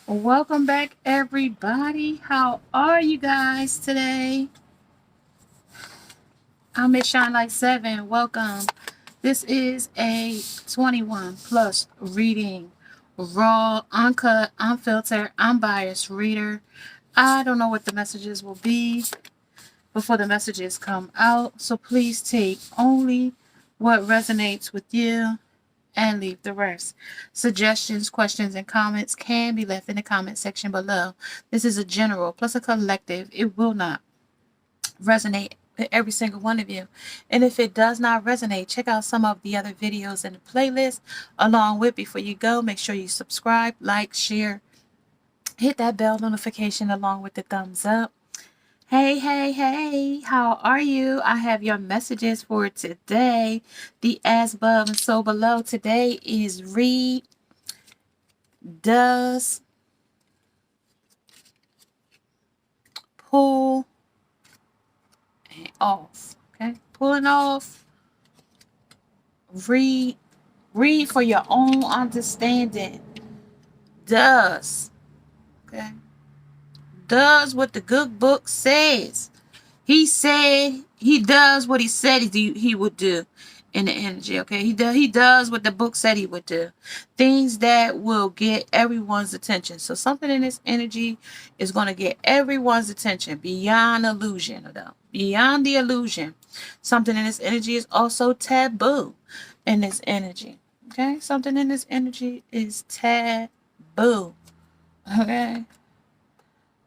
Welcome back, everybody. How are you guys today? I'm Miss Shine Like 7. Welcome. This is a 21 plus reading. Raw, uncut, unfiltered, unbiased reader. I don't know what the messages will be before the messages come out, so please take only what resonates with you and leave the rest. Suggestions, questions, and comments can be left in the comment section below. This is a general plus a collective. It will not resonate with every single one of you. And if it does not resonate, check out some of the other videos in the playlist along with. Before you go, make sure you subscribe, like, share, hit that bell notification along with the thumbs up. Hey, hey, hey, how are you? I have your messages for today. The as above and so below. Today is read, does, pull, and off. Okay, pulling off, read for your own understanding. Does, okay, does what the good book says. He said he does what he said he would do in the energy, okay? He does what the book said he would do. Things that will get everyone's attention. So something in this energy is going to get everyone's attention beyond illusion, though. Beyond the illusion. Something in this energy is also taboo in this energy, okay? Something in this energy is taboo, okay?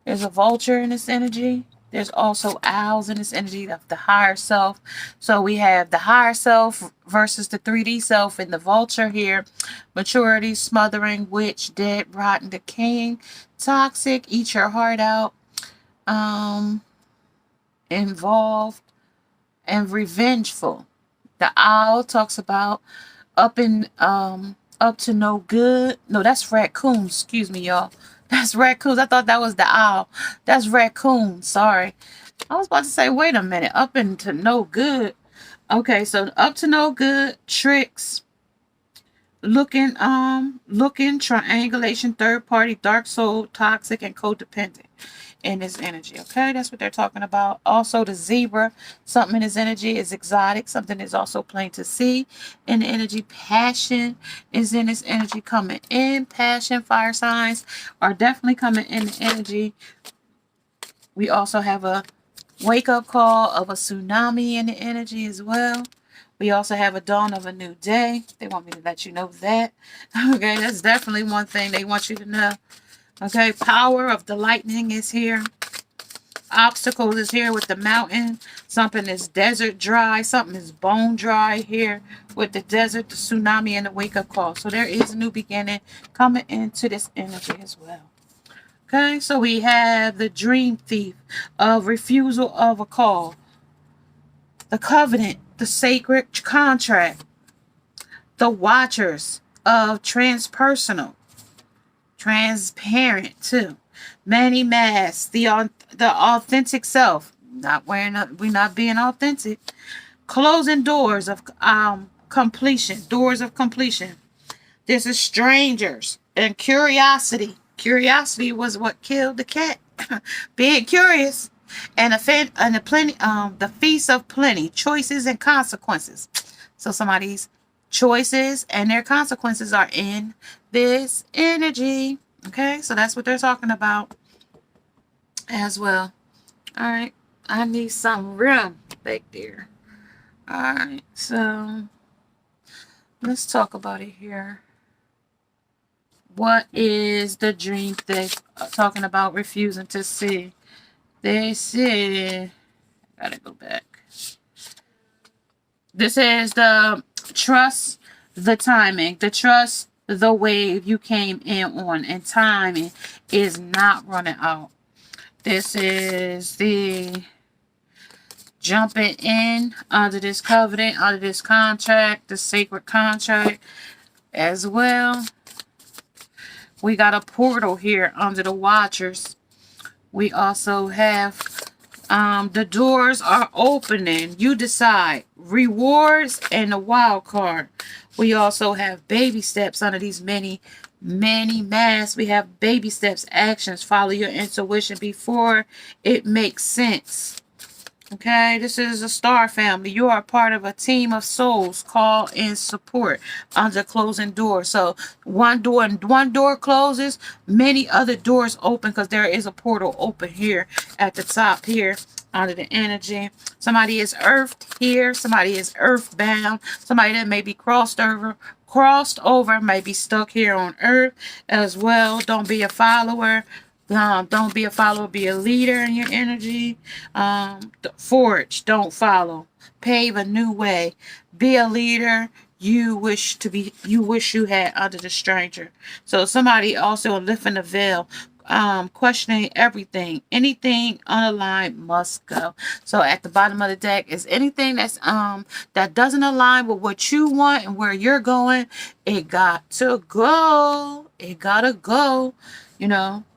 There's a vulture in this energy. There's also owls in this energy of the higher self. So we have the higher self versus the 3D self in the vulture here. Maturity, smothering, witch, dead, rotten, decaying, toxic, eat your heart out, involved, and revengeful. The owl talks about up to no good. No, that's raccoon. Excuse me, y'all. That's raccoons. I thought that was the owl. That's raccoon. Sorry. I was about to say, wait a minute. Up into no good. Okay, so up to no good, tricks, looking, triangulation, third party, dark soul, toxic, and codependent in his energy. Okay, that's what they're talking about. Also, the zebra, something in his energy is exotic, something is also plain to see in the energy. Passion is in his energy coming in. Passion, fire signs are definitely coming in the energy. We also have a wake up call of a tsunami in the energy as well. We also have a dawn of a new day. They want me to let you know that. Okay, that's definitely one thing they want you to know. Okay, power of the lightning is here. Obstacles is here with the mountain. Something is desert dry. Something is bone dry here with the desert, the tsunami, and the wake-up call. So there is a new beginning coming into this energy as well. Okay, so we have the dream thief of refusal of a call. The covenant, the sacred contract. The watchers of transpersonal. Transparent too. Many masks. The authentic self. We're not being authentic. Closing doors of completion. Doors of completion. This is strangers and curiosity. Curiosity was what killed the cat. Being curious. And the feast of plenty. Choices and consequences. So somebody's choices and their consequences are in this energy. Okay, so that's what they're talking about as well. All right, I need some room back there. All right, so let's talk about it here. What is the dream thief talking about? Refusing to see. They said, gotta go back. This is the trust the timing, the trust the wave you came in on, and timing is not running out. This is the jumping in under this covenant, under this contract, the sacred contract as well. We got a portal here under the watchers. We also have the doors are opening. You decide. Rewards and the wild card. We also have baby steps under these many Many masks. We have baby steps, actions. Follow your intuition before it makes sense. Okay, this is a star family. You are part of a team of souls. Call in support under closing doors. So one door closes, many other doors open because there is a portal open here at the top here under the energy. Somebody is earthed here. Somebody is earthbound. Somebody that may be crossed over, may be stuck here on earth as well. Don't be a follower. Don't be a follower, be a leader in your energy. Forge, don't follow. Pave a new way. Be a leader you wish you had under the stranger. So somebody also lifting the veil, questioning everything. Anything unaligned must go. So at the bottom of the deck is anything that doesn't align with what you want and where you're going, it got to go. It gotta go.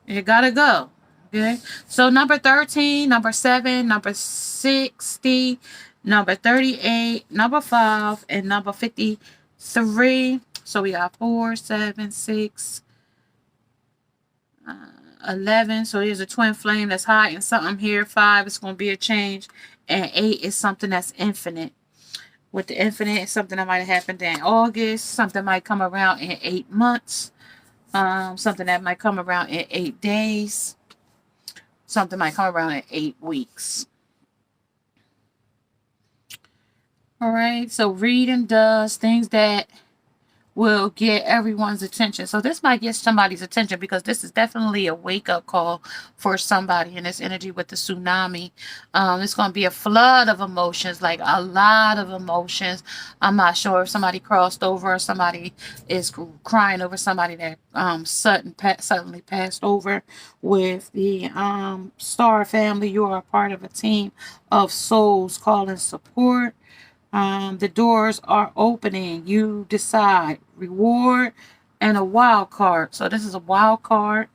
It gotta go. Okay. So number 13, number 7, number 60, number 38, number 5, and number 53. So we got 4, 7, 6, 11. So here's a twin flame that's hiding something here. 5 is going to be a change. And 8 is something that's infinite. With the infinite, it's something that might have happened in August. Something might come around in 8 months. Something that might come around in 8 days. Something might come around in 8 weeks. All right. So reading does things that will get everyone's attention. So this might get somebody's attention because this is definitely a wake-up call for somebody in this energy with the tsunami. It's going to be a flood of emotions, like a lot of emotions. I'm not sure if somebody crossed over or somebody is crying over somebody that suddenly passed over. With the star family, you are a part of a team of souls calling support. The doors are opening. You decide. Reward and a wild card. So this is a wild card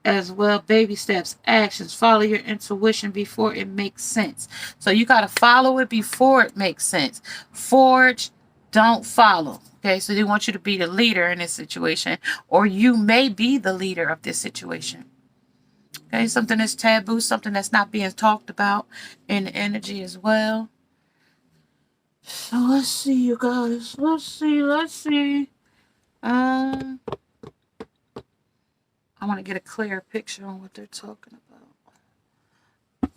as well. Baby steps, actions. Follow your intuition before it makes sense. So you got to follow it before it makes sense. Forge, don't follow. Okay, so they want you to be the leader in this situation, or you may be the leader of this situation. Okay, something that's taboo, something that's not being talked about in the energy as well. So let's see, you guys. Let's see. I want to get a clear picture on what they're talking about.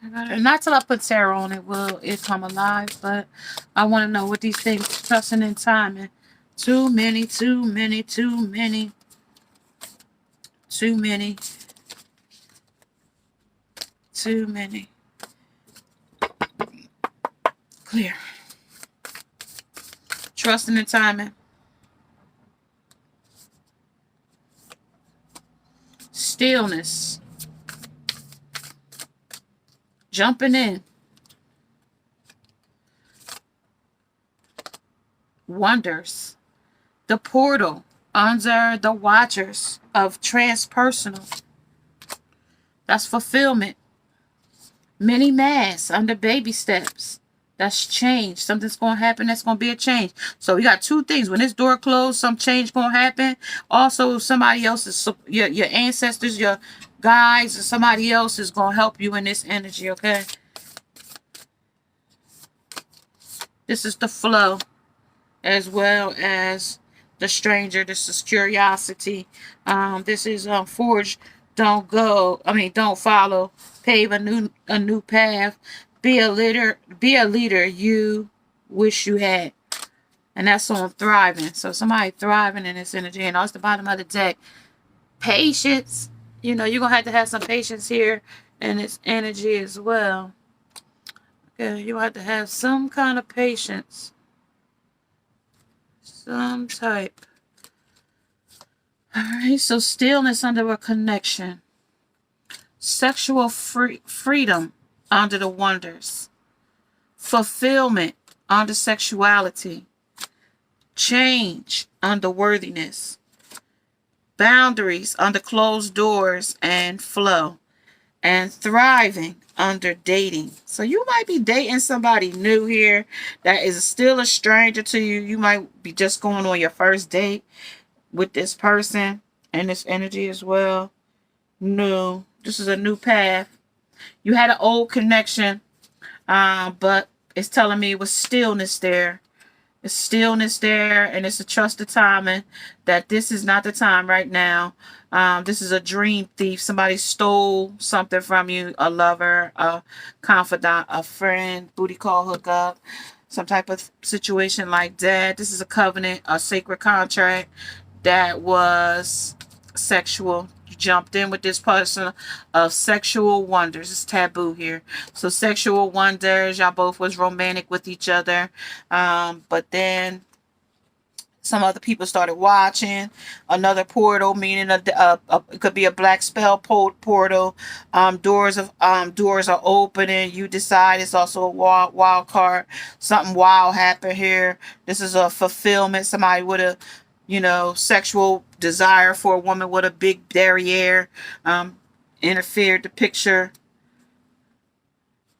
And not till I put tarot on it will it come alive, but I want to know what these things, trusting and timing. Too many. Clear. Trusting and timing. Stillness. Jumping in. Wonders. The portal under the watchers of transpersonal. That's fulfillment. Many masks under baby steps. That's change. Something's going to happen. That's going to be a change. So we got two things. When this door closed, some change going to happen. Also, somebody else is, your ancestors, your guides, or somebody else is going to help you in this energy, okay? This is the flow as well as the stranger. This is curiosity. This is forge. Don't follow. Pave a new path. Be a leader you wish you had. And that's on thriving. So somebody thriving in this energy. And also the bottom of the deck. Patience. You're going to have some patience here in this energy as well. Okay, you have to have some kind of patience. Some type. Alright, so stillness under a connection. Sexual freedom under the wonders. Fulfillment under sexuality. Change under worthiness. Boundaries under closed doors and flow. And thriving under dating. So you might be dating somebody new here that is still a stranger to you. You might be just going on your first date. with this person and this energy as well. New. This is a new path. You had an old connection, but it's telling me it was stillness there. It's stillness there, and it's a trust the timing that this is not the time right now. This is a dream thief. Somebody stole something from you, a lover, a confidant, a friend, booty call, hookup, some type of situation like that. This is a covenant, a sacred contract that was sexual. You jumped in with this person of sexual wonders. It's taboo here. So sexual wonders, y'all both was romantic with each other. But then some other people started watching. Another portal, meaning it could be a black spell portal. Doors are opening. You decide it's also a wild card. Something wild happened here. This is a fulfillment. Somebody with a, sexual desire for a woman with a big derriere interfered to picture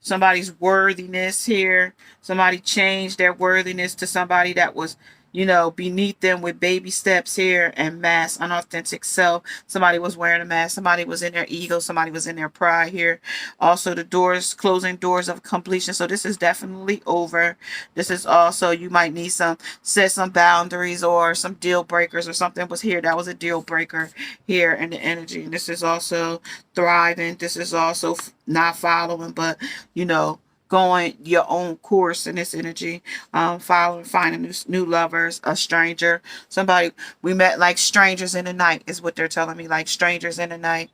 somebody's worthiness here. Somebody changed their worthiness to somebody that was, beneath them with baby steps here and mask, unauthentic self. Somebody was wearing a mask. Somebody was in their ego. Somebody was in their pride here. Also, the doors, closing doors of completion. So this is definitely over. This is also, you might need set some boundaries or some deal breakers or something was here. That was a deal breaker here in the energy. And this is also thriving. This is also not following, but, going your own course in this energy, finding new lovers, a stranger, somebody we met like strangers in the night is what they're telling me, like strangers in the night.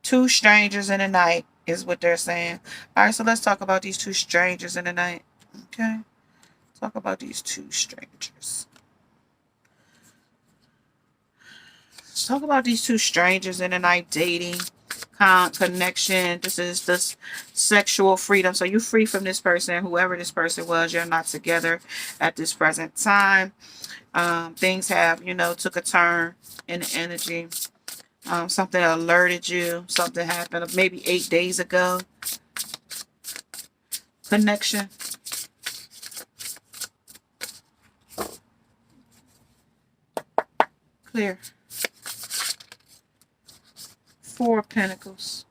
Two strangers in the night is what they're saying. All right, so let's talk about these two strangers in the night. Okay, talk about these two strangers. Let's talk about these two strangers in the night dating. Connection. This is this sexual freedom. So you're free from this person, whoever this person was. You're not together at this present time. Things have, took a turn in the energy. Something alerted you. Something happened maybe 8 days ago. Connection. Clear. 4 of Pentacles.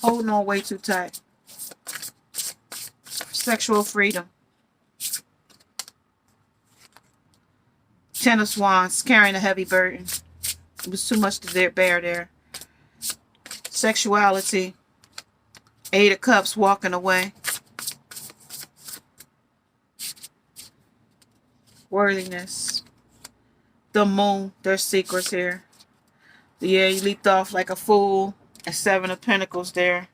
Holding on way too tight. Sexual freedom. 10 of Wands. Carrying a heavy burden. It was too much to bear there. Sexuality. 8 of Cups. Walking away. Worthiness. The Moon. There's secrets here. Yeah, you leaped off like a fool. And 7 of Pentacles there.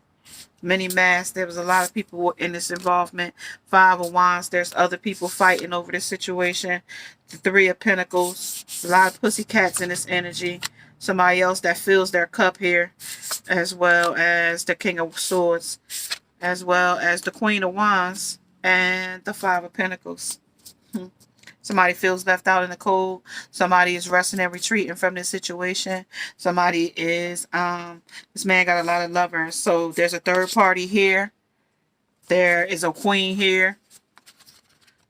Many masks. There was a lot of people in this involvement. 5 of Wands. There's other people fighting over this situation. The 3 of Pentacles. A lot of pussycats in this energy. Somebody else that fills their cup here. As well as the King of Swords. As well as the Queen of Wands. And the 5 of Pentacles. Somebody feels left out in the cold. Somebody is resting and retreating from this situation. Somebody is, this man got a lot of lovers. So there's a third party here. There is a queen here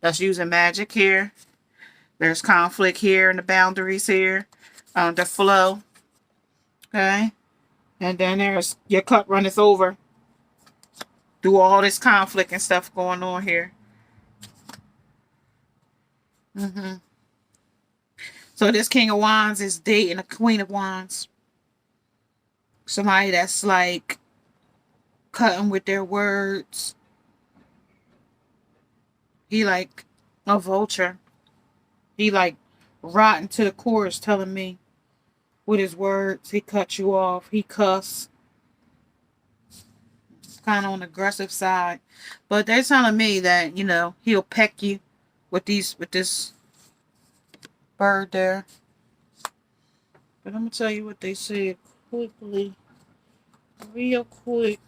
that's using magic here. There's conflict here and the boundaries here. The flow. Okay. And then there's your cup runneth over. Through all this conflict and stuff going on here. So this King of Wands is dating a Queen of Wands. Somebody that's like cutting with their words. He like a vulture. He like rotten to the core is telling me with his words. He cut you off. He cuss. Kind of on the aggressive side. But they're telling me that, he'll peck you with this bird there. But I'm going to tell you what they said quickly. Real quick.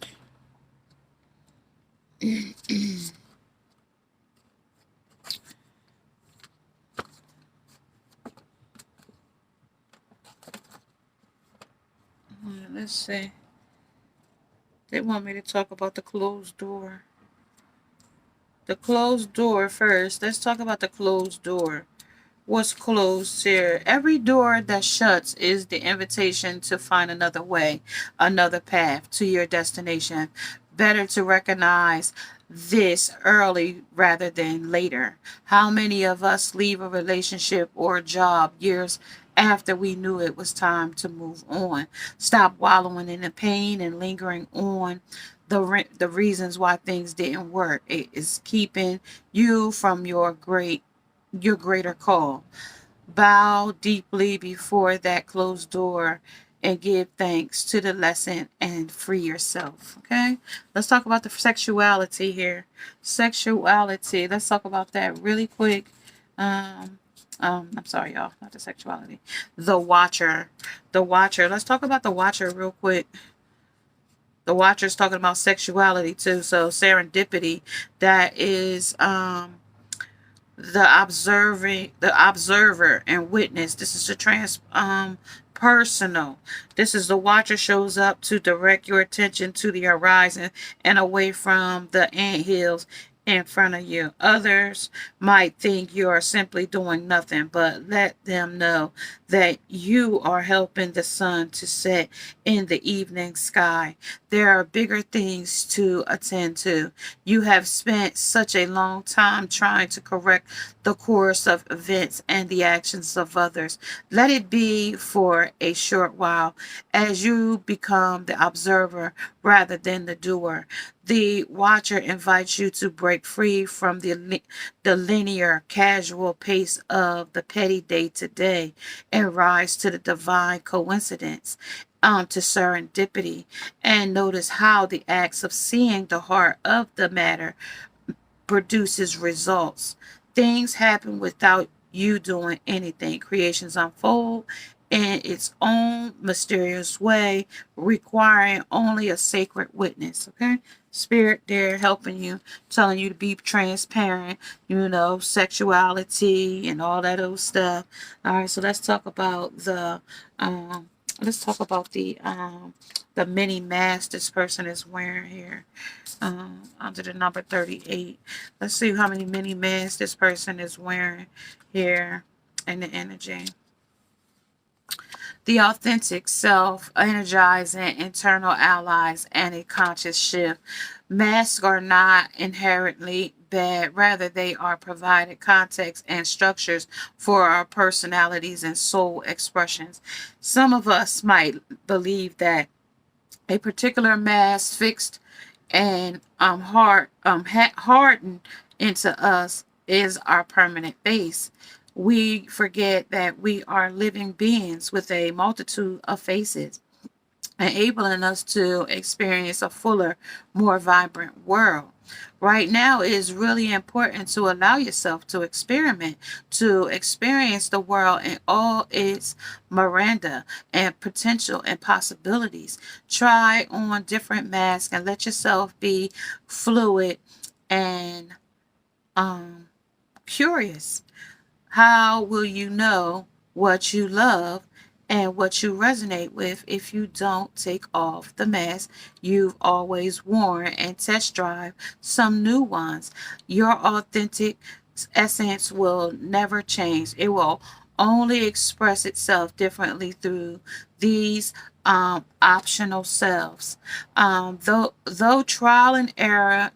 Let's see. They want me to talk about the closed door. The closed door first. Let's talk about the closed door. was closed here. Every door that shuts is the invitation to find another way, another path to your destination. Better to recognize this early rather than later. How many of us leave a relationship or a job years after we knew it was time to move on? Stop wallowing in the pain and lingering on the reasons why things didn't work. It is keeping you from your greater call. Bow deeply before that closed door and give thanks to the lesson and free yourself. Okay, let's talk about the sexuality here. Sexuality, let's talk about that really quick. um I'm sorry, y'all, not the sexuality. The Watcher. The Watcher, let's talk about the Watcher real quick. The Watcher's talking about sexuality too. So serendipity, that is the observer and witness. This is the personal. This is the Watcher shows up to direct your attention to the horizon and away from the anthills in front of you. Others might think you are simply doing nothing, but let them know that you are helping the sun to set in the evening sky. There are bigger things to attend to. You have spent such a long time trying to correct the course of events and the actions of others. Let it be for a short while as you become the observer rather than the doer. The Watcher invites you to break free from the linear, casual pace of the petty day to day and rise to the divine coincidence, to serendipity, and notice how the acts of seeing the heart of the matter produces results. Things happen without you doing anything. Creations unfold in its own mysterious way, requiring only a sacred witness. Okay? Spirit there helping you, telling you to be transparent, sexuality and all that old stuff. All right, so let's talk about the mini mask this person is wearing here, under the number 38. Let's see how many mini masks this person is wearing here in the energy. The authentic self, energizing internal allies, and a conscious shift. Masks are not inherently bad, rather, they are provided context and structures for our personalities and soul expressions. Some of us might believe that a particular mask fixed and hardened into us is our permanent base. We forget that we are living beings with a multitude of faces, enabling us to experience a fuller, more vibrant world. Right now, it is really important to allow yourself to experiment, to experience the world in all its Miranda and potential and possibilities. Try on different masks and let yourself be fluid and curious. How will you know what you love and what you resonate with if you don't take off the mask you've always worn and test drive some new ones? Your authentic essence will never change. It will only express itself differently through these optional selves. Though trial and error,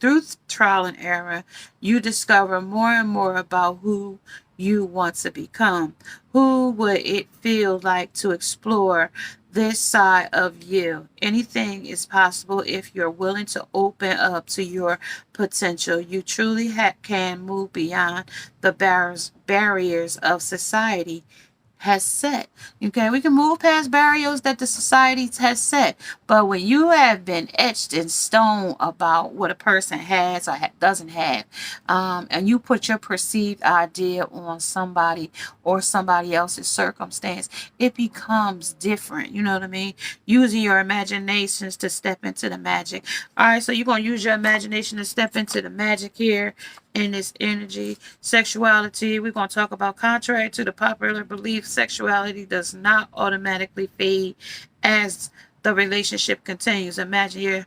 through trial and error, you discover more and more about who you want to become. Who would it feel like to explore this side of you? Anything is possible if you're willing to open up to your potential. You truly can move beyond the barriers of society has set. Okay, we can move past barriers that the society has set. But when you have been etched in stone about what a person has or doesn't have, and you put your perceived idea on somebody or somebody else's circumstance, it becomes different. You know what I mean? Using your imaginations to step into the magic. All right, so you're going to use your imagination to step into the magic here in this energy. Sexuality, we're going to talk about, contrary to the popular belief, sexuality does not automatically fade as the relationship continues. Imagine you're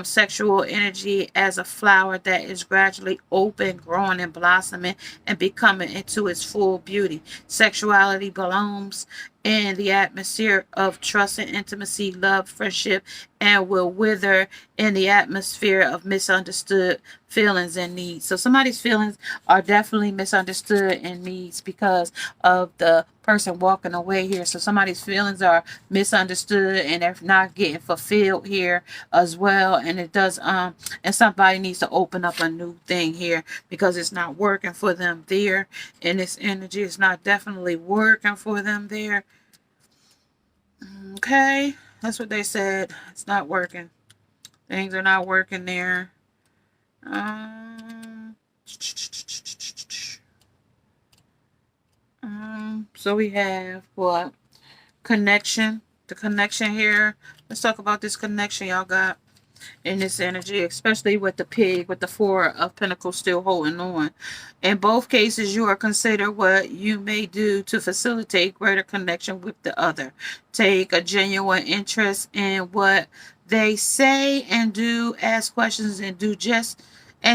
sexual energy as a flower that is gradually open, growing, and blossoming and becoming into its full beauty. Sexuality blooms in the atmosphere of trust and intimacy, love, friendship, and will wither in the atmosphere of misunderstood feelings and needs. So somebody's feelings are definitely misunderstood and needs because of the person walking away here. So somebody's feelings are misunderstood and they're not getting fulfilled here as well. And it does and somebody needs to open up a new thing here because it's not working for them there. And this energy is not definitely working for them there. Okay, that's what they said. It's not working. Things are not working there. So we have what? Connection. The connection here. Let's talk about this connection y'all got in this energy, especially with the pig, with the Four of Pentacles still holding on. In both cases, you are considered what you may do to facilitate greater connection with the other. Take a genuine interest in what they say and do. Ask questions and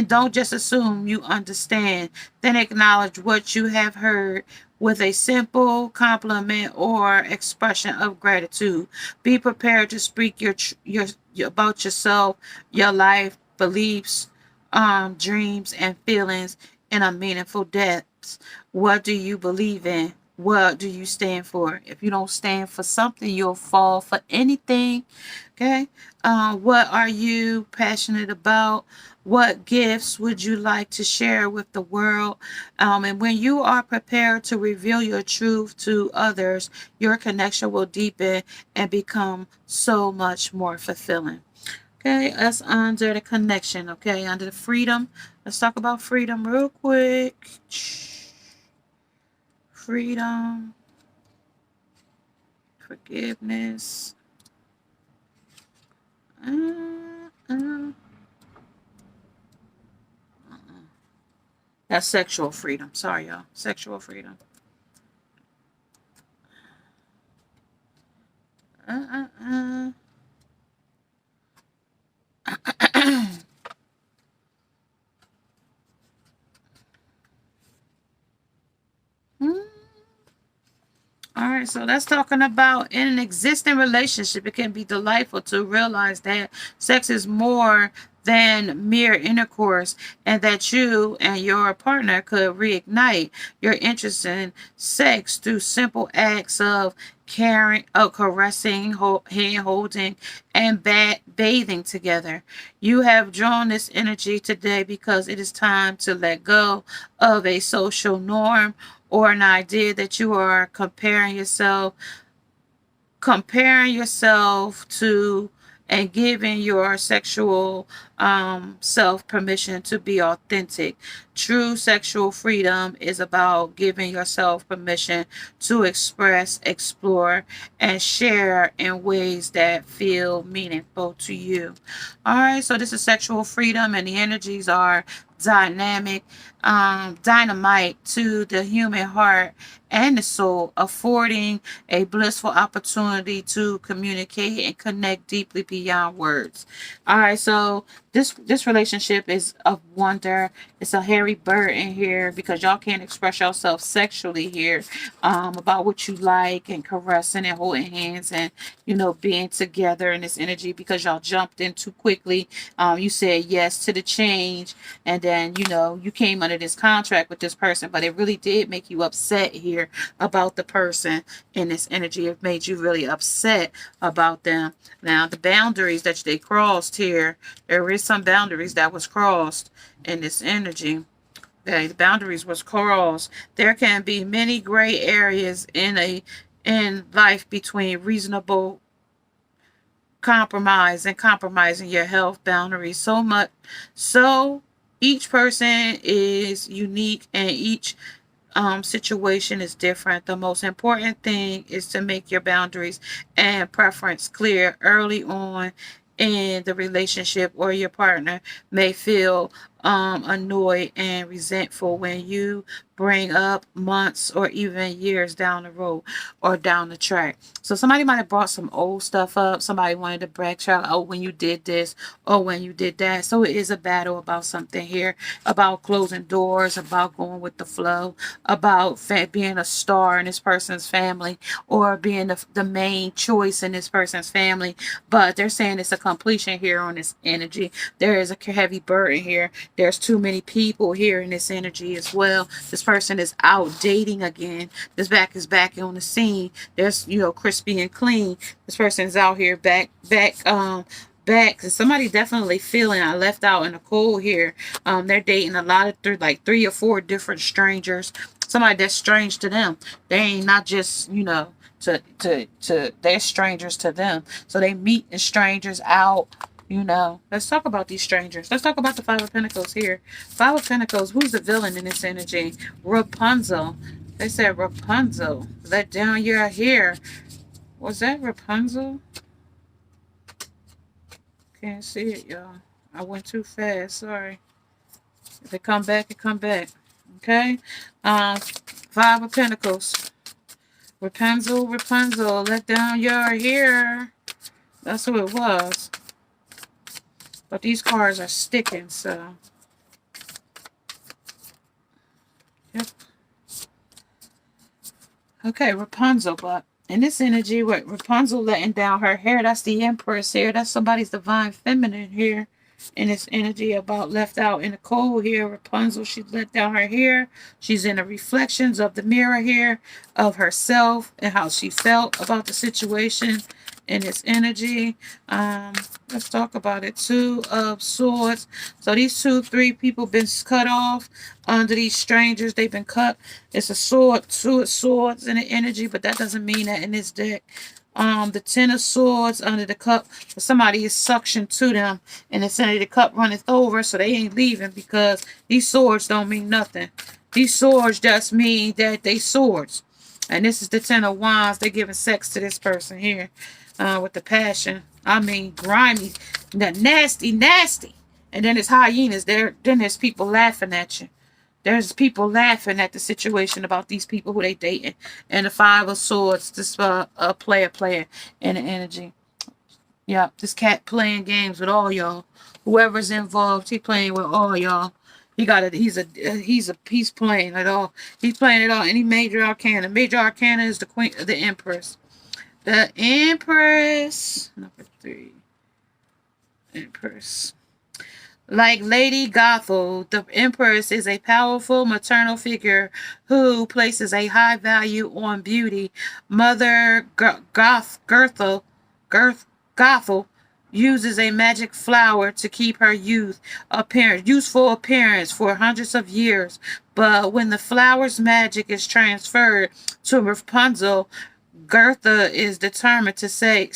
don't just assume you understand. Then acknowledge what you have heard with a simple compliment or expression of gratitude. Be prepared to speak your about yourself, your life, beliefs, dreams, and feelings in a meaningful depth. What do you believe in? What do you stand for? If you don't stand for something, you'll fall for anything. Okay. What are you passionate about? What gifts would you like to share with the world? And when you are prepared to reveal your truth to others, your connection will deepen and become so much more fulfilling. Okay, that's under the connection. Okay, under the freedom. Let's talk about freedom real quick. Freedom, forgiveness. That's sexual freedom. Sorry, y'all. Sexual freedom. All right, so that's talking about in an existing relationship, it can be delightful to realize that sex is more than mere intercourse and that you and your partner could reignite your interest in sex through simple acts of caring, of caressing, hand holding, and bathing together. You have drawn this energy today because it is time to let go of a social norm or an idea that you are comparing yourself to and giving your sexual self permission to be authentic. True sexual freedom is about giving yourself permission to express, explore, and share in ways that feel meaningful to you. All right, so this is sexual freedom, and the energies are dynamic, dynamite to the human heart and the soul, affording a blissful opportunity to communicate and connect deeply beyond words. All right, so this relationship is of wonder. It's a hairy bird in here because y'all can't express yourself sexually here, about what you like and caressing and holding hands and being together in this energy because y'all jumped in too quickly. You said yes to the change, and then you came under this contract with this person, but it really did make you upset here about the person in this energy. It made you really upset about them. Now the boundaries that they crossed here, there is some boundaries that was crossed in this energy. Okay, the boundaries was crossed. There can be many gray areas in life between reasonable compromise and compromising your health boundaries so much. So each person is unique and each situation is different. The most important thing is to make your boundaries and preference clear early on in the relationship, or your partner may feel annoyed and resentful when you bring up months or even years down the road or down the track. So somebody might have brought some old stuff up. Somebody wanted to backtrack, oh, when you did this or when you did that. So it is a battle about something here, about closing doors, about going with the flow, about being a star in this person's family or being the main choice in this person's family. But they're saying it's a completion here on this energy. There is a heavy burden here. There's too many people here in this energy as well. This person is out dating again. This back is back on the scene. There's, crispy and clean. This person is out here back. Somebody definitely feeling I left out in the cold here. They're dating a lot of like 3 or 4 different strangers. Somebody that's strange to them. They ain't not just, they're strangers to them. So they meeting strangers out. Let's talk about these strangers. Let's talk about the Five of Pentacles here. Five of Pentacles, who's the villain in this energy? Rapunzel. They said Rapunzel, let down your hair. Was that Rapunzel? Can't see it, y'all. I went too fast. Sorry. If it come back, it come back. Okay? Five of Pentacles. Rapunzel, let down your hair. That's who it was. But these cards are sticking, so. Yep. Okay, Rapunzel, but in this energy, what Rapunzel letting down her hair, that's the Empress here. That's somebody's divine feminine here. In this energy about left out in the cold here. Rapunzel, she let down her hair. She's in the reflections of the mirror here of herself and how she felt about the situation in this energy. Let's talk about it. Two of Swords. So these 3 people been cut off under these strangers. They've been cut. It's a sword, 2 of Swords in the energy, but that doesn't mean that in this deck. The 10 of Swords under the cup. Somebody is suctioned to them, and it's under the cup runneth over, so they ain't leaving because these swords don't mean nothing. These swords just mean that they swords. And this is the 10 of Wands. They're giving sex to this person here with the passion. I mean, grimy, nasty. And then there's hyenas. Then there's people laughing at you. There's people laughing at the situation about these people who they dating. And the 5 of Swords, this a player in the energy. Yeah, this cat playing games with all y'all. Whoever's involved, he playing with all y'all. He's playing it all. He's playing it all. Any major arcana. Major arcana is the queen, the Empress. The Empress. Number 3. Empress. Like Lady Gothel, the Empress is a powerful maternal figure who places a high value on beauty. Mother Gothel uses a magic flower to keep her youthful appearance for hundreds of years. But when the flower's magic is transferred to Rapunzel, Gertha is determined to stay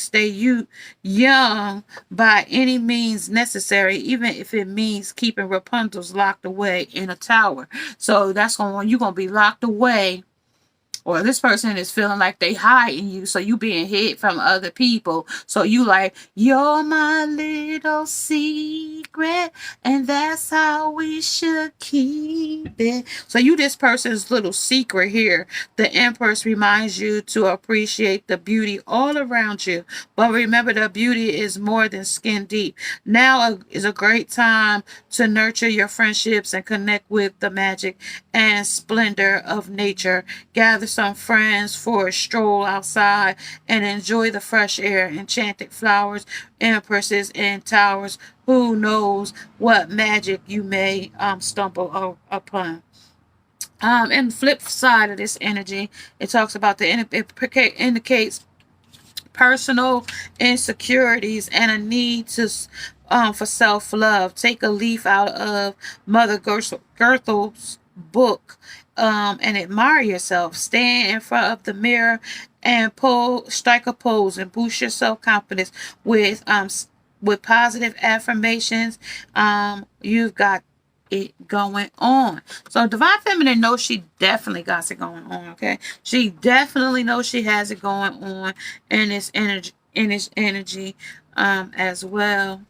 young by any means necessary, even if it means keeping Rapunzel's locked away in a tower. So that's you're gonna be locked away, or this person is feeling like they hiding you, so you being hid from other people. So you like, you're my little secret, and that's how we should keep it. So you this person's little secret here. The Empress reminds you to appreciate the beauty all around you. But remember, the beauty is more than skin deep. Now is a great time to nurture your friendships and connect with the magic and splendor of nature. Gather some friends for a stroll outside and enjoy the fresh air, enchanted flowers, empresses, and towers. Who knows what magic you may stumble upon. And the flip side of this energy, it talks about it indicates personal insecurities and a need for self-love. Take a leaf out of Mother Gerthel's book and admire yourself. Stand in front of the mirror and strike a pose and boost your self-confidence with positive affirmations. You've got it going on. So Divine Feminine knows she definitely got it going on, okay? She definitely knows she has it going on in this energy as well.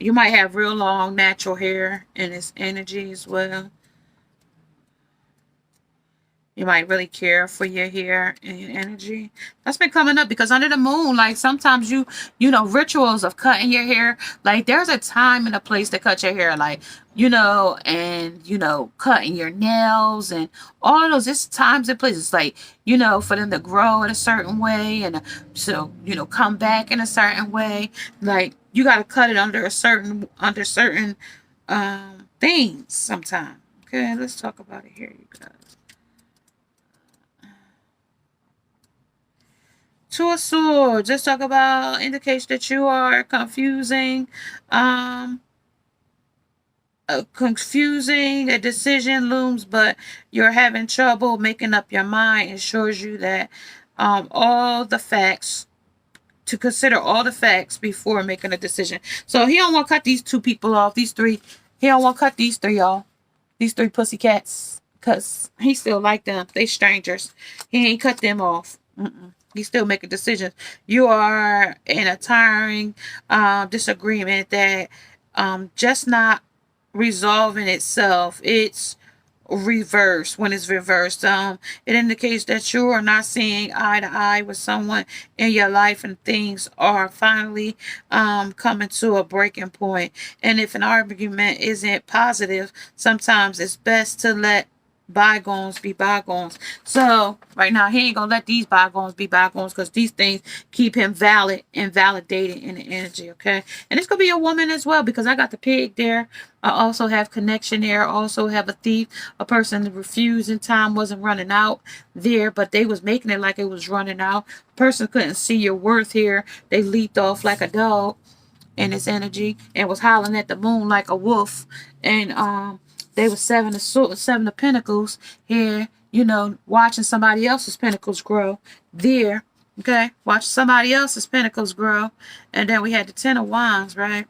You might have real long natural hair in this energy as well. You might really care for your hair and your energy. That's been coming up because under the moon, like sometimes you know, rituals of cutting your hair. Like there's a time and a place to cut your hair. Like, you know, and, you know, cutting your nails and all of those. It's times and places. Like, you know, for them to grow in a certain way and so, you know, come back in a certain way. Like you got to cut it under certain things sometime. Okay, let's talk about it here, you guys. Two of Swords. Let's talk about indicates that you are confusing. A decision looms, but you're having trouble making up your mind. It shows you that all the facts to consider all the facts before making a decision. So he don't want to cut these two people off. These three. He don't want to cut these three y'all. These three pussycats, cause he still like them. They strangers. He ain't cut them off. He's still making decisions. You are in a tiring disagreement that just not resolving itself. It's reversed. When it's reversed, it indicates that you are not seeing eye to eye with someone in your life, and things are finally coming to a breaking point. And if an argument isn't positive, sometimes it's best to let bygones be bygones. So right now he ain't gonna let these bygones be bygones, because these things keep him valid and validated in the energy. Okay, and this could be a woman as well, because I got the pig there. I also have connection there. I also have a thief, a person that refused and time wasn't running out there, but they was making it like it was running out. Person couldn't see your worth here. They leaped off like a dog in this energy and was howling at the moon like a wolf. And they were seven of pentacles here, you know, watching somebody else's pentacles grow there. Okay, watch somebody else's pentacles grow. And then we had the 10 of wands, right?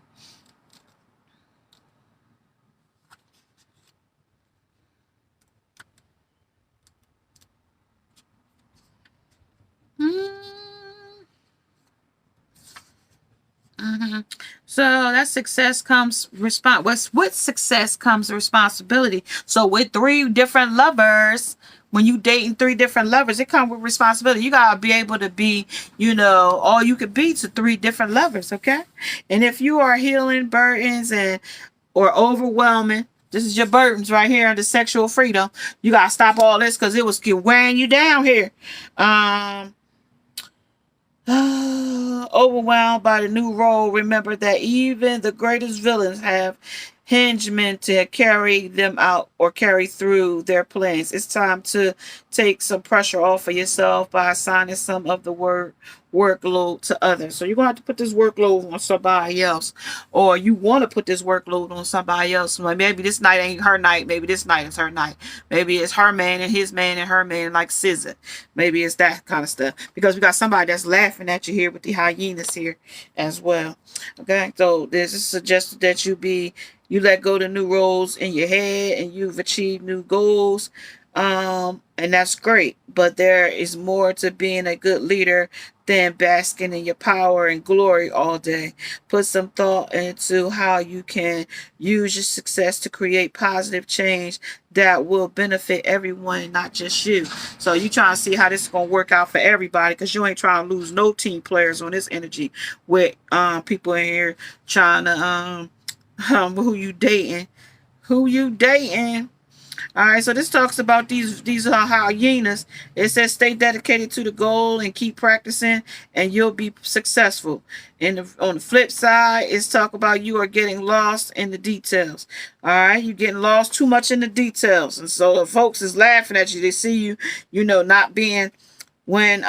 So that success comes with success comes responsibility. So with three different lovers, when you dating three different lovers, it comes with responsibility. You gotta be able to be, you know, all you could be to three different lovers. Okay, and if you are healing burdens or overwhelming, this is your burdens right here under sexual freedom. You gotta stop all this because it was wearing you down here. Overwhelmed by the new role, remember that even the greatest villains have henchmen to carry them out or carry through their plans. It's time to take some pressure off of yourself by assigning some of the workload to others. So you're going to have to put this workload on somebody else, or you want to put this workload on somebody else. Like maybe this night ain't her night. Maybe this night is her night. Maybe it's her man and his man and her man, like scissor. Maybe it's that kind of stuff, because we got somebody that's laughing at you here with the hyenas here as well. Okay, so this is suggested that you let go of the new roles in your head and you've achieved new goals. And that's great, but there is more to being a good leader than basking in your power and glory all day. Put some thought into how you can use your success to create positive change that will benefit everyone, not just you. So you trying to see how this is going to work out for everybody, because you ain't trying to lose no team players on this energy with people in here trying to who you dating. All right, so this talks about these hyenas. It says stay dedicated to the goal and keep practicing, and you'll be successful. And on the flip side, it's talk about you are getting lost in the details. All right, you're getting lost too much in the details, and so the folks is laughing at you. They see you, you know, not being when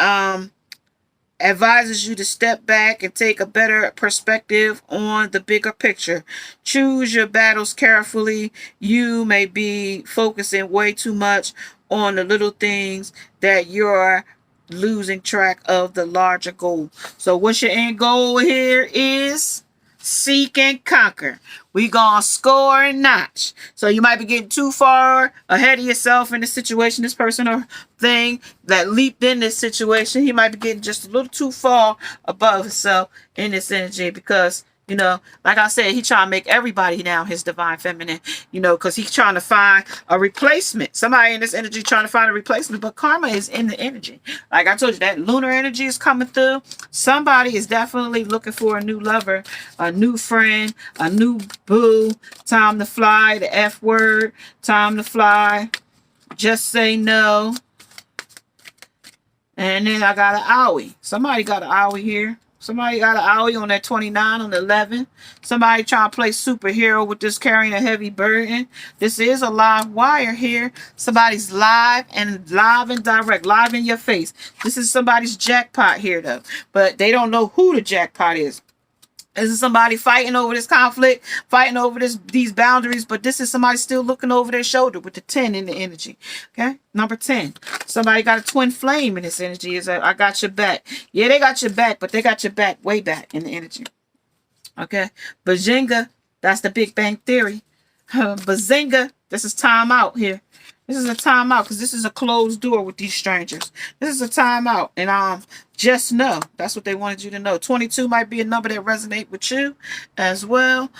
advises you to step back and take a better perspective on the bigger picture. Choose your battles carefully. You may be focusing way too much on the little things that you're losing track of the larger goal. So what's your end goal here is seek and conquer. We gonna score and notch. So you might be getting too far ahead of yourself in the situation, this person or thing that leaped in this situation. He might be getting just a little too far above himself in this energy, because You know, like I said, he trying to make everybody now his divine feminine, you know, because he's trying to find a replacement. Somebody in this energy trying to find a replacement, but karma is in the energy. Like I told you, that lunar energy is coming through. Somebody is definitely looking for a new lover, a new friend, a new boo. Time to fly, the F word. Time to fly. Just say no. And then I got an owie. Somebody got an owie here. Somebody got an owie on that 29 on the 11. Somebody trying to play superhero with this carrying a heavy burden. This is a live wire here. Somebody's live and direct, live in your face. This is somebody's jackpot here though. But they don't know who the jackpot is. This is somebody fighting over this conflict, fighting over these boundaries, but this is somebody still looking over their shoulder with the 10 in the energy. Okay, number 10. Somebody got a twin flame in this energy. Is I got your back. Yeah, they got your back, but they got your back way back in the energy. Okay, Bazinga, that's the Big Bang Theory. Bazinga, this is time out here. This is a timeout because this is a closed door with these strangers. This is a timeout. And just know. That's what they wanted you to know. 22 might be a number that resonate with you as well.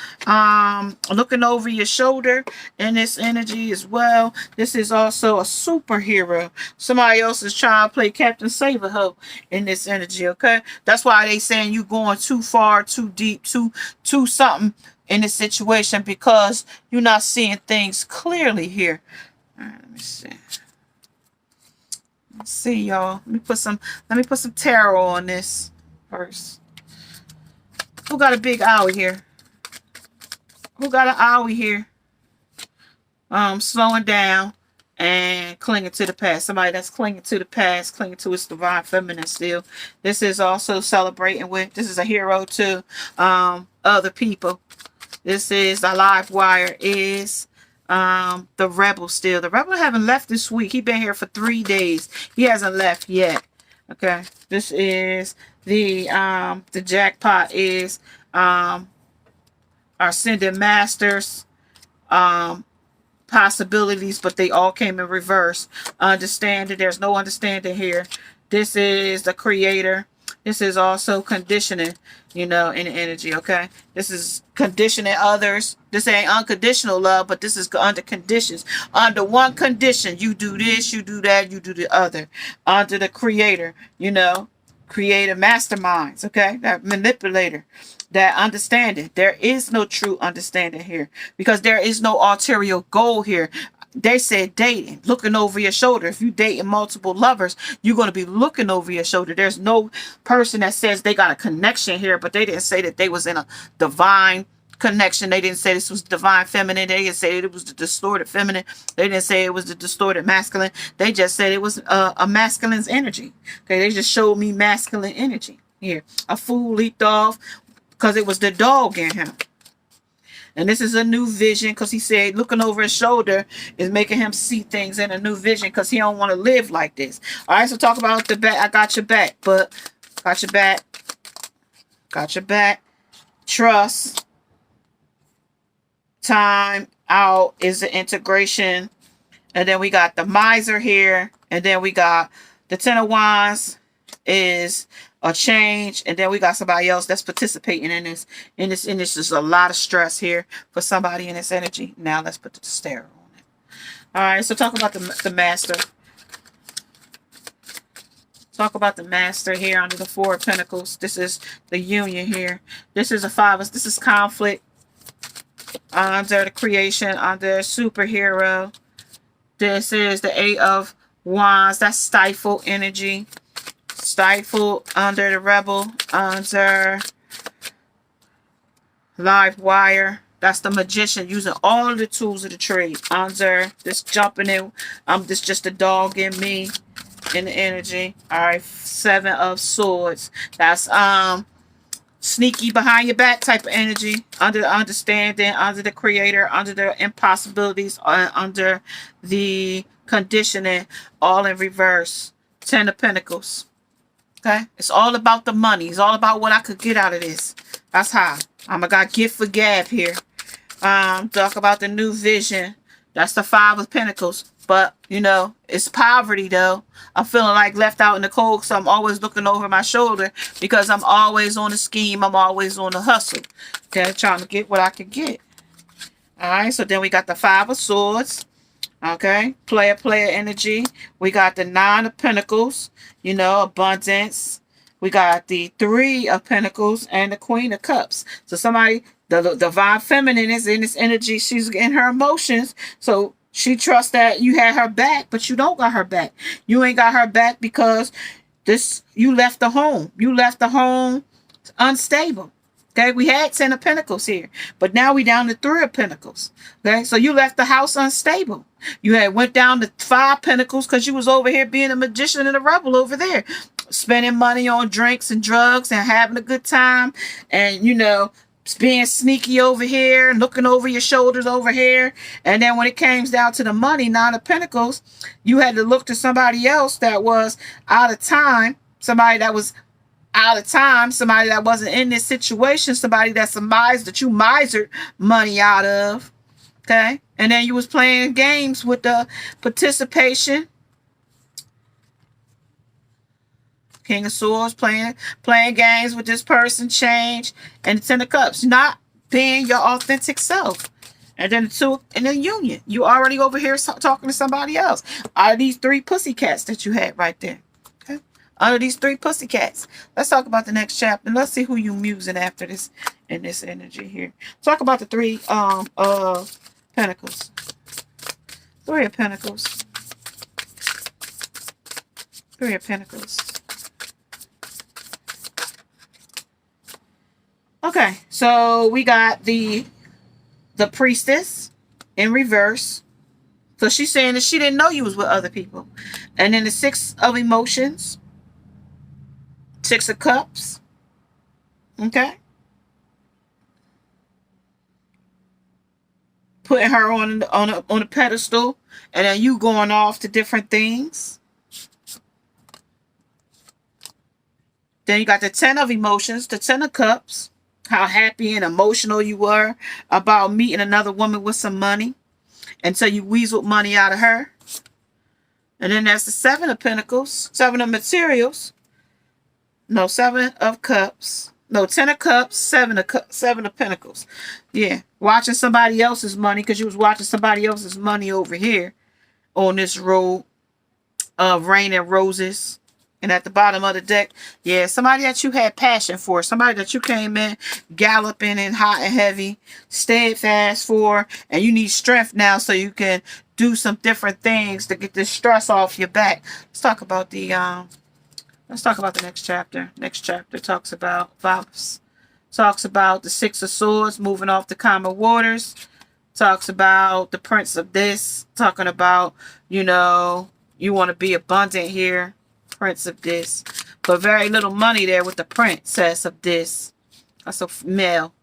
Looking over your shoulder in this energy as well. This is also a superhero. Somebody else is trying to play Captain Save-A-Ho in this energy, okay? That's why they saying you going too far, too deep, too something in this situation because you're not seeing things clearly here. All right, let me see. Let's see, y'all. Let me put some tarot on this first. Who got a big owie here? Who got an owie here? Slowing down and clinging to the past. Somebody that's clinging to the past, clinging to its divine feminine still. This is also celebrating with. This is a hero to other people. This is a live wire is. The rebel still. The rebel haven't left this week. He been here for 3 days. He hasn't left yet. Okay. This is the jackpot is our ascended masters possibilities, but they all came in reverse. Understanding. There's no understanding here. This is the creator. This is also conditioning, you know, in the energy, okay? This is conditioning others. This ain't unconditional love, but this is under conditions. Under one condition, you do this, you do that, you do the other. Under the creator, you know, creative masterminds, okay? That manipulator, that understanding. There is no true understanding here because there is no ulterior goal here. They said dating, looking over your shoulder. If you dating multiple lovers, you're going to be looking over your shoulder. There's no person that says they got a connection here, but they didn't say that they was in a divine connection. They didn't say this was divine feminine. They didn't say it was the distorted feminine. They didn't say it was the distorted masculine. They just said it was a masculine's energy. Okay, they just showed me masculine energy here. A fool leaped off because it was the dog in him. And this is a new vision because he said looking over his shoulder is making him see things in a new vision because he don't want to live like this. All right, so talk about the back. I got your back, but got your back. Got your back. Trust. Time out is the integration. And then we got the miser here. And then we got the 10 of wands is a change, and then we got somebody else that's participating in this. There's a lot of stress here for somebody in this energy. Now let's put the stare on it. All right, so talk about the master. Talk about the master here under the 4 of Pentacles. This is the union here. This is a 5. This is conflict under the creation, under superhero. This is the 8 of wands. That's stifled energy. Stifled under the rebel, under live wire. That's the magician using all the tools of the trade. Under this jumping in, this just a dog in me in the energy. All right, 7 of swords. That's sneaky behind your back type of energy. Under the understanding, under the creator, under the impossibilities, under the conditioning, all in reverse. 10 of Pentacles. Okay, it's all about the money. It's all about what I could get out of this. That's how. I got gift for gab here. Talk about the new vision. That's the 5 of Pentacles. But, you know, it's poverty, though. I'm feeling like left out in the cold, so I'm always looking over my shoulder because I'm always on the scheme. I'm always on the hustle. Okay, trying to get what I can get. All right, so then we got the Five of Swords. Okay, player energy. We got the Nine of Pentacles, you know, abundance. We got the Three of Pentacles and the Queen of Cups. So somebody, the divine feminine is in this energy. She's in her emotions. So she trusts that you had her back, but you don't got her back. You ain't got her back because you left the home. You left the home unstable. Okay, we had 10 of Pentacles here, but now we down to 3 of Pentacles. Okay, so you left the house unstable. You had went down to 5 Pentacles because you was over here being a magician and a rebel over there, spending money on drinks and drugs and having a good time, and you know, being sneaky over here and looking over your shoulders over here. And then when it came down to the money, 9 of Pentacles, you had to look to somebody else that was out of time, somebody that was out of time, somebody that wasn't in this situation, somebody that's a miser, that you misered money out of. Okay, and then you was playing games with the participation. King of Swords, playing games with this person, change, and the Ten of Cups, not being your authentic self. And then the Two in the Union, you already over here talking to somebody else. Out of these 3 pussycats that you had right there. Under these 3 pussycats. Let's talk about the next chapter. Let's see who you musing after this in this energy here. Talk about the 3 Pentacles. 3 of Pentacles. 3 of Pentacles. Okay, so we got the Priestess in reverse. So she's saying that she didn't know you was with other people. And then the 6 of Emotions. 6 of Cups. Okay. Putting her on a pedestal, and then you going off to different things. Then you got the 10 of Emotions, the 10 of Cups. How happy and emotional you were about meeting another woman with some money until you weaseled money out of her. And then there's the 7 of Pentacles, 7 of Materials. No, 7 of Cups. No, 10 of Cups, 7 of Pentacles. Yeah, watching somebody else's money because you was watching somebody else's money over here on this road of rain and roses. And at the bottom of the deck, yeah, somebody that you had passion for, somebody that you came in galloping and hot and heavy, steadfast for, and you need strength now so you can do some different things to get this stress off your back. Let's talk about the next chapter. Next chapter talks about vows. Talks about the 6 of Swords moving off the common waters. Talks about the Prince of this. Talking about, you know, you want to be abundant here. Prince of this. But very little money there with the Princess of this. That's a male.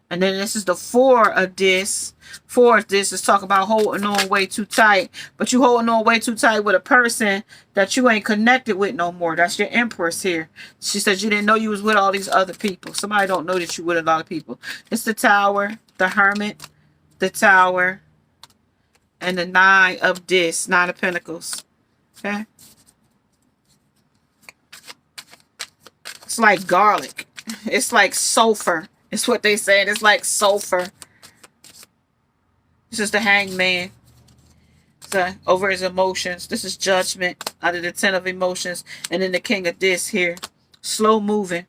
And then this is the 4 of this. 4 of this is talk about holding on way too tight. But you holding on way too tight with a person that you ain't connected with no more. That's your Empress here. She said you didn't know you was with all these other people. Somebody don't know that you with a lot of people. It's the Tower, the Hermit, the Tower, and the 9 of this. 9 of Pentacles. Okay? It's like garlic. It's like sulfur. It's what they said. It's like sulfur. This is the Hangman. So, over his emotions. This is Judgment out of the 10 of Emotions. And then the King of this here. Slow moving.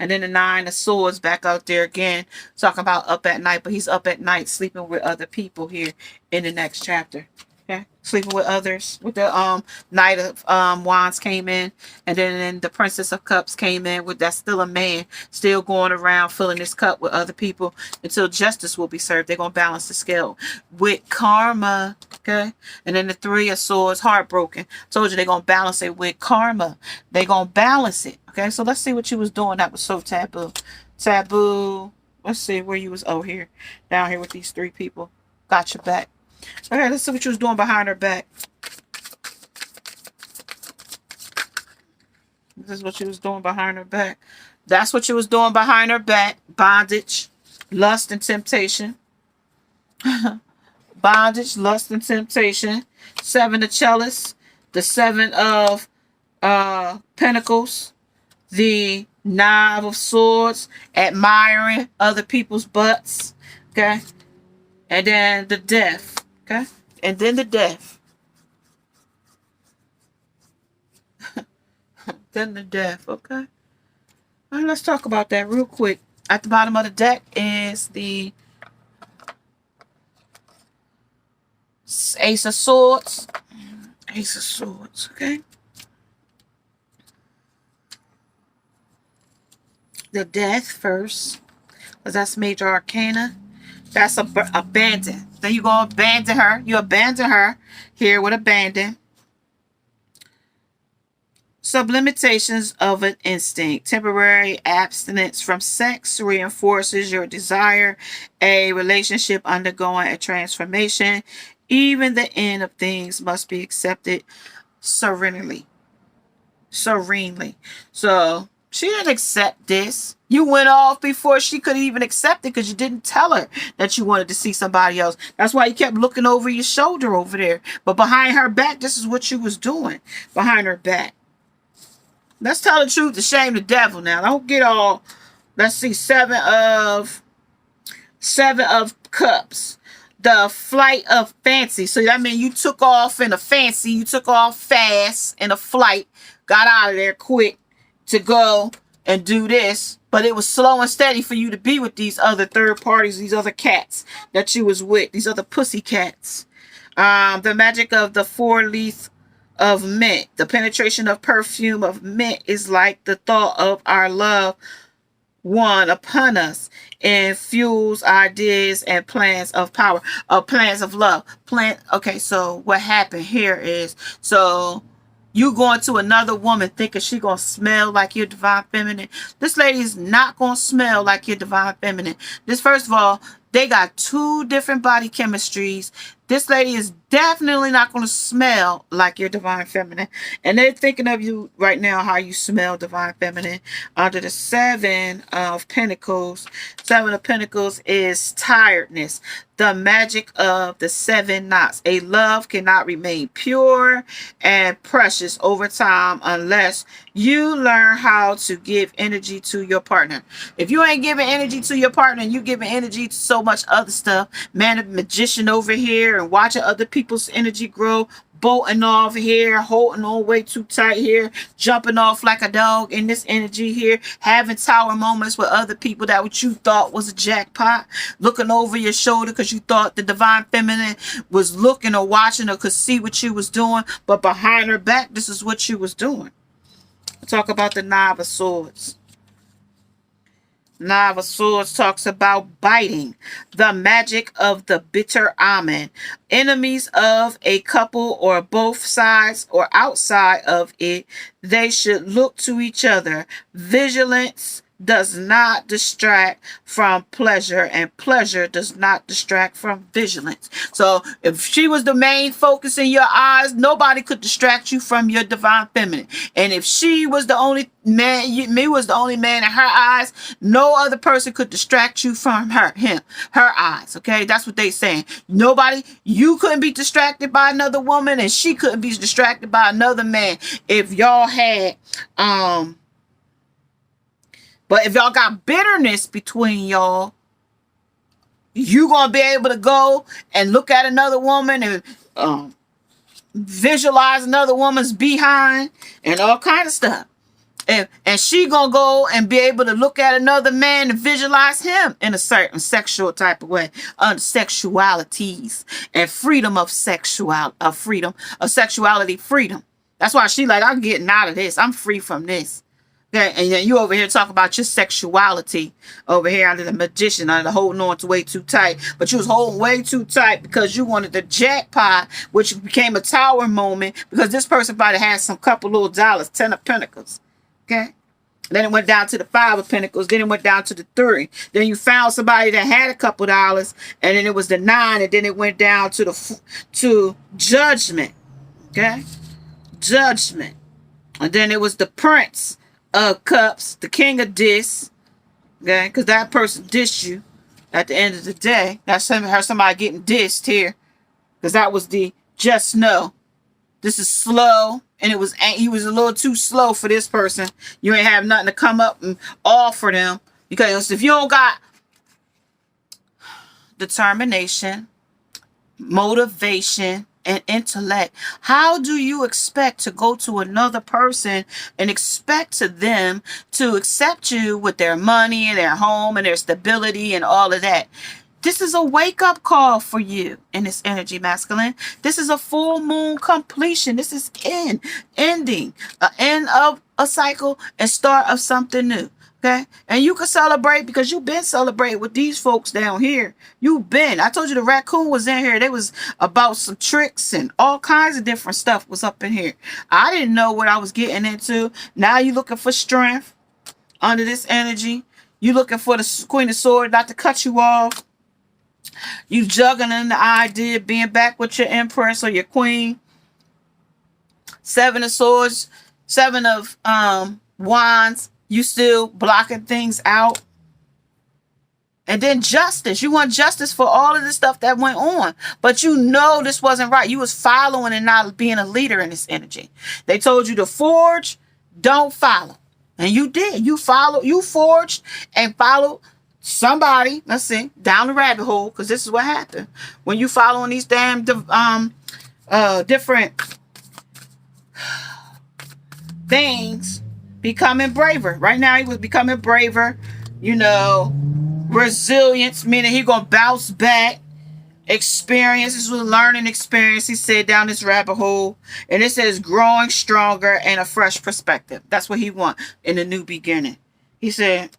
And then the 9 of Swords back out there again. Talking about up at night. But he's up at night sleeping with other people here in the next chapter. Okay, sleeping with others. With the Knight of Wands came in, and then the Princess of Cups came in. With that's still a man, still going around filling his cup with other people until justice will be served. They're gonna balance the scale with karma. Okay, and then the 3 of Swords, heartbroken. Told you they're gonna balance it with karma. They're gonna balance it. Okay, so let's see what you was doing that was so taboo. Taboo. Let's see where you was. Oh, here, down here with these 3 people. Got your back. Okay, let's see what you was doing behind her back. This is what she was doing behind her back. That's what she was doing behind her back. Bondage, lust, and temptation. bondage, lust, and temptation. 7 of chalice. The 7 of pentacles. The 9 of swords, admiring other people's butts. Okay. And then the death. Okay. And then the death. Then the death. Okay. All right, let's talk about that real quick. At the bottom of the deck is the Ace of Swords. Ace of Swords, okay? The Death first, because that's major arcana. That's abandon. Then you go abandon her. You abandon her here with abandon. Sublimitations of an instinct. Temporary abstinence from sex reinforces your desire. A relationship undergoing a transformation. Even the end of things must be accepted serenely. Serenely. So she didn't accept this. You went off before she could even accept it because you didn't tell her that you wanted to see somebody else. That's why you kept looking over your shoulder over there. But behind her back, this is what you was doing. Behind her back. Let's tell the truth to shame the devil now. Don't get all, let's see, 7 of cups. The flight of fancy. So that means you took off in a fancy. You took off fast in a flight. Got out of there quick to go and do this. But it was slow and steady for you to be with these other third parties, these other cats that you was with, these other pussy cats. The magic of the 4-leaf of mint. The penetration of perfume of mint is like the thought of our love one upon us and fuels ideas and plans of power, plans of love. Okay, so what happened here is, so you going to another woman thinking she gonna smell like your divine feminine. This lady is not gonna smell like your divine feminine. This, first of all, they got 2 different body chemistries. This lady is definitely not going to smell like your divine feminine. And they're thinking of you right now, how you smell divine feminine. Under the 7 of Pentacles. 7 of Pentacles is tiredness. The magic of the 7 knots. A love cannot remain pure and precious over time unless you learn how to give energy to your partner. If you ain't giving energy to your partner and you giving energy to so much other stuff, man, a magician over here and watching other people's energy grow, bolting off here, holding on way too tight here, jumping off like a dog in this energy here, having tower moments with other people that what you thought was a jackpot, looking over your shoulder because you thought the divine feminine was looking or watching or could see what you was doing, but behind her back, this is what you was doing. Talk about the 9 of Swords. 9 of Swords talks about biting. The magic of the bitter almond. Enemies of a couple or both sides or outside of it, they should look to each other. Vigilance does not distract from pleasure, and pleasure does not distract from vigilance. So if she was the main focus in your eyes, nobody could distract you from your divine feminine. And if she was the only man, me was the only man in her eyes, no other person could distract you from her eyes. Okay, that's what they saying. Nobody, you couldn't be distracted by another woman, and she couldn't be distracted by another man if y'all had but if y'all got bitterness between y'all, you gonna be able to go and look at another woman and visualize another woman's behind and all kind of stuff. And she gonna go and be able to look at another man and visualize him in a certain sexual type of way, under sexualities and freedom of sexuality freedom. That's why she like, I'm getting out of this. I'm free from this. Okay, and then you over here talking about your sexuality over here under the magician, under holding on to way too tight. But you was holding way too tight because you wanted the jackpot, which became a tower moment because this person probably had some couple little dollars, 10 of Pentacles. Okay. Then it went down to the 5 of Pentacles. Then it went down to the 3. Then you found somebody that had a couple dollars, and then it was the 9, and then it went down to Judgment. Okay. Judgment. And then it was the Prince of Cups, the King of Dis, okay, because that person dissed you at the end of the day. That's somebody getting dissed here, because that was the just know. This is slow, and he was a little too slow for this person. You ain't have nothing to come up and offer them, because if you don't got determination, motivation, and intellect, how do you expect to go to another person and expect to them to accept you with their money and their home and their stability and all of that? This is a wake-up call for you in this energy, masculine. This is a full moon completion. This is ending, an end of a cycle and start of something new. Okay? And you can celebrate because you've been celebrating with these folks down here. You've been. I told you the raccoon was in here. They was about some tricks and all kinds of different stuff was up in here. I didn't know what I was getting into. Now you looking for strength under this energy. You looking for the Queen of Swords not to cut you off. You juggling the idea of being back with your Empress or your Queen. Seven of Swords, Seven of Wands. You still blocking things out. And then justice. You want justice for all of the stuff that went on. But you know this wasn't right. You was following and not being a leader in this energy. They told you to forge, don't follow. And you did. You forged and followed somebody, let's see, down the rabbit hole, because this is what happened. When you following these damn different things, becoming braver. Right now he was becoming braver, resilience, meaning he gonna bounce back. Experience, this was a learning experience, he said, down this rabbit hole. And it says growing stronger and a fresh perspective. That's what he want in a new beginning. He said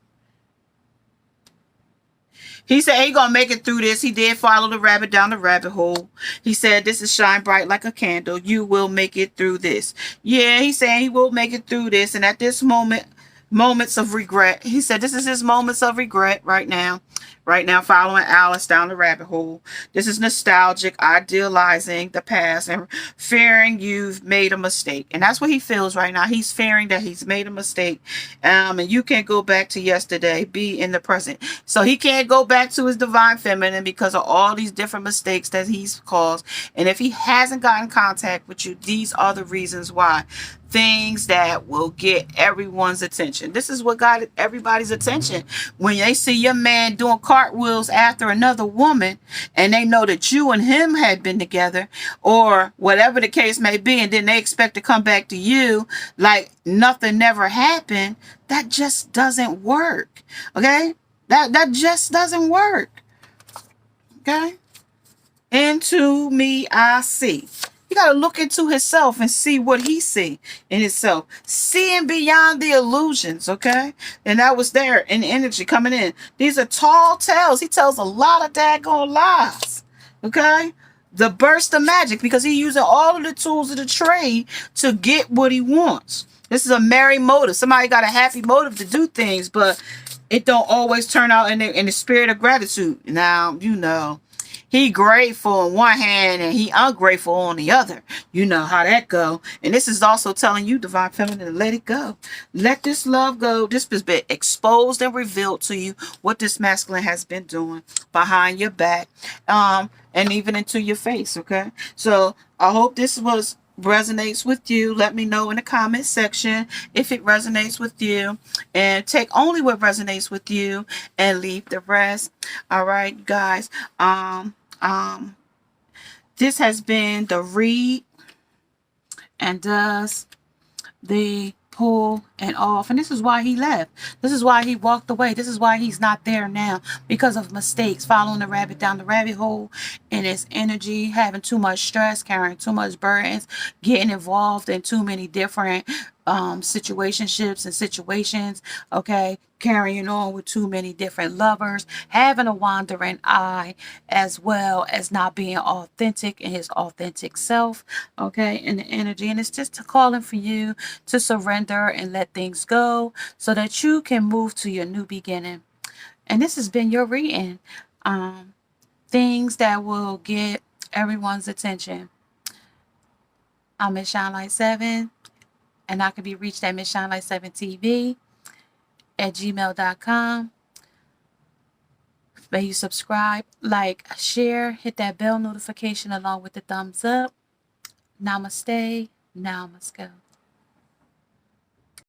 he gonna make it through this. He did follow the rabbit down the rabbit hole. He said this is shine bright like a candle. You will make it through this. Yeah, he's saying he will make it through this. And at this moments of regret. He said this is his moments of regret right now. Right now, following Alice down the rabbit hole. This is nostalgic, idealizing the past, and fearing you've made a mistake. And that's what he feels right now. He's fearing that he's made a mistake. And you can't go back to yesterday. Be in the present. So he can't go back to his divine feminine because of all these different mistakes that he's caused. And if he hasn't gotten contact with you, these are the reasons why. Things that will get everyone's attention. This is what got everybody's attention. When they see your man doing cartwheels after another woman, and they know that you and him had been together, or whatever the case may be, and then they expect to come back to you like nothing never happened, that just doesn't work. Okay? That just doesn't work. Okay? Into me I see. You got to look into himself and see what he see in himself. Seeing beyond the illusions, okay? And that was there in the energy coming in. These are tall tales. He tells a lot of daggone lies, okay? The burst of magic, because he's using all of the tools of the trade to get what he wants. This is a merry motive. Somebody got a happy motive to do things, but it don't always turn out in the spirit of gratitude. Now, he grateful on one hand and he ungrateful on the other. You know how that go. And this is also telling you, divine feminine, to let it go. Let this love go. This has been exposed and revealed to you what this masculine has been doing behind your back, and even into your face. Okay. So I hope this resonates with you. Let me know in the comment section if it resonates with you, and take only what resonates with you and leave the rest. All right, guys. This has been the read and does the pull and off. And this is why he left. This is why he walked away. This is why he's not there now, because of mistakes, following the rabbit down the rabbit hole in his energy, having too much stress, carrying too much burdens, getting involved in too many different situationships and situations, okay, carrying on with too many different lovers, having a wandering eye, as well as not being authentic in his authentic self, okay, in the energy. And it's just a calling for you to surrender and let things go so that you can move to your new beginning. And this has been your reading. Things that will get everyone's attention. I'm Miss Shine Light 7. And I can be reached at Miss Shine Light 7 TV at gmail.com. May you subscribe, like, share, hit that bell notification along with the thumbs up. Namaste. Now must go.